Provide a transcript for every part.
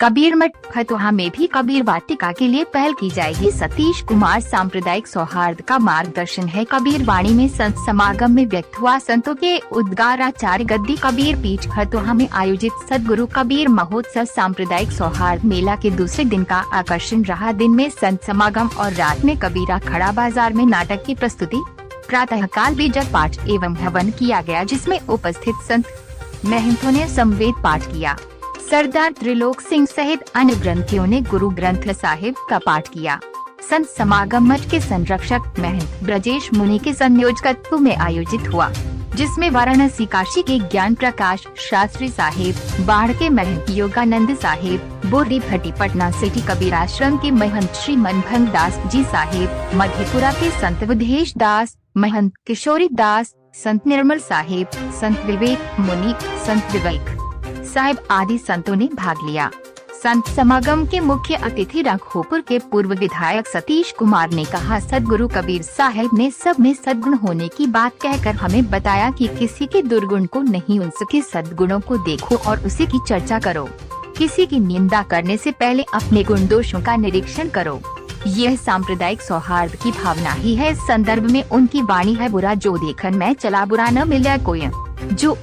कबीर मठ फतुहा में भी कबीर वाटिका के लिए पहल की जाएगी। सतीश कुमार सांप्रदायिक सौहार्द का मार्गदर्शन है। कबीर वाणी में संत समागम में व्यक्त हुआ संतों के उद्गाराचार्य गद्दी कबीर पीठ फतुहा में आयोजित सदगुरु कबीर महोत्सव सांप्रदायिक सौहार्द मेला के दूसरे दिन का आकर्षण रहा। दिन में संत समागम और रात में कबीरा खड़ा बाजार में नाटक की प्रस्तुति। प्रातः काल बीजक पाठ एवं हवन किया गया, जिसमें उपस्थित संत महंतों ने समवेत पाठ किया। सरदार त्रिलोक सिंह सहित अन्य ग्रंथियों ने गुरु ग्रंथ साहिब का पाठ किया। संत समागम मठ के संरक्षक महंत ब्रजेश मुनि के संयोजकत्व में आयोजित हुआ, जिसमें वाराणसी काशी के ज्ञान प्रकाश शास्त्री साहिब, बाढ़ के महंत योगानंद साहिब, बोरी भट्टी पटना सिटी कबीर आश्रम के महंत श्री मनभंग दास जी साहिब, मधेपुरा के संत विधेश दास, महंत किशोरी दास, संत निर्मल साहिब, संत विवेक मुनि, संत विवेक साहिब आदि संतों ने भाग लिया। संत समागम के मुख्य अतिथि राघोपुर के पूर्व विधायक सतीश कुमार ने कहा, सदगुरु कबीर साहिब ने सब में सद्गुण होने की बात कहकर हमें बताया कि किसी के दुर्गुण को नहीं, उनके सद्गुणों को देखो और उसी की चर्चा करो। किसी की निंदा करने से पहले अपने गुण दोषों का निरीक्षण करो। यह सांप्रदायिक सौहार्द की भावना ही है। इस संदर्भ में उनकी वाणी है, बुरा जो देखन मैं चला बुरा न मिला कोई, जो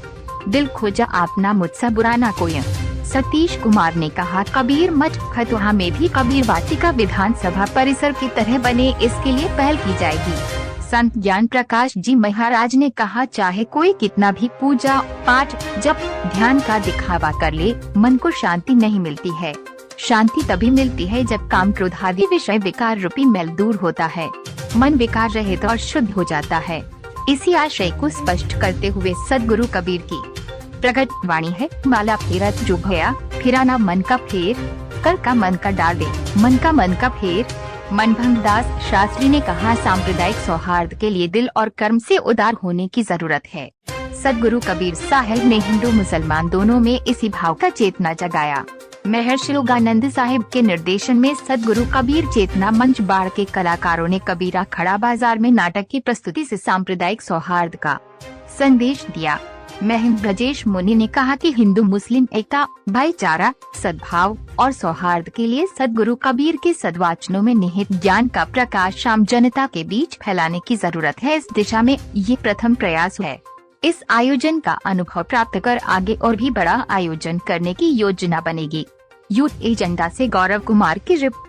दिल खोजा आपना मुझसे बुरा ना कोई। सतीश कुमार ने कहा, कबीर मठ फतुहा में भी कबीर वाटिका विधानसभा परिसर की तरह बने, इसके लिए पहल की जाएगी। संत ज्ञान प्रकाश जी महाराज ने कहा, चाहे कोई कितना भी पूजा पाठ जप ध्यान का दिखावा कर ले, मन को शांति नहीं मिलती है। शांति तभी मिलती है जब काम क्रोध आदि विषय विकार रूपी मैल दूर होता है, मन विकार रहित और शुद्ध हो जाता है। इसी आशय को स्पष्ट करते हुए सदगुरु कबीर की प्रकट वाणी है, माला फेरत जो भया फिराना मन का फेर, कर का मन का डाल दे मन का फेर। मनभंग दास शास्त्री ने कहा, सांप्रदायिक सौहार्द के लिए दिल और कर्म से उदार होने की जरूरत है। सदगुरु कबीर साहिब ने हिंदू मुसलमान दोनों में इसी भाव का चेतना जगाया। महर्षि योगानंद साहिब के निर्देशन में सदगुरु कबीर चेतना मंच बाढ़ के कलाकारों ने कबीरा खड़ा बाजार में नाटक की प्रस्तुति से सांप्रदायिक सौहार्द का संदेश दिया। महंत ब्रजेश मुनि ने कहा कि हिंदू मुस्लिम एकता, भाईचारा, सद्भाव और सौहार्द के लिए सदगुरु कबीर के सद्वचनों में निहित ज्ञान का प्रकाश आम जनता के बीच फैलाने की जरूरत है। इस दिशा में ये प्रथम प्रयास है। इस आयोजन का अनुभव प्राप्त कर आगे और भी बड़ा आयोजन करने की योजना बनेगी। यूथ एजेंडा से गौरव कुमार की रिपोर्ट।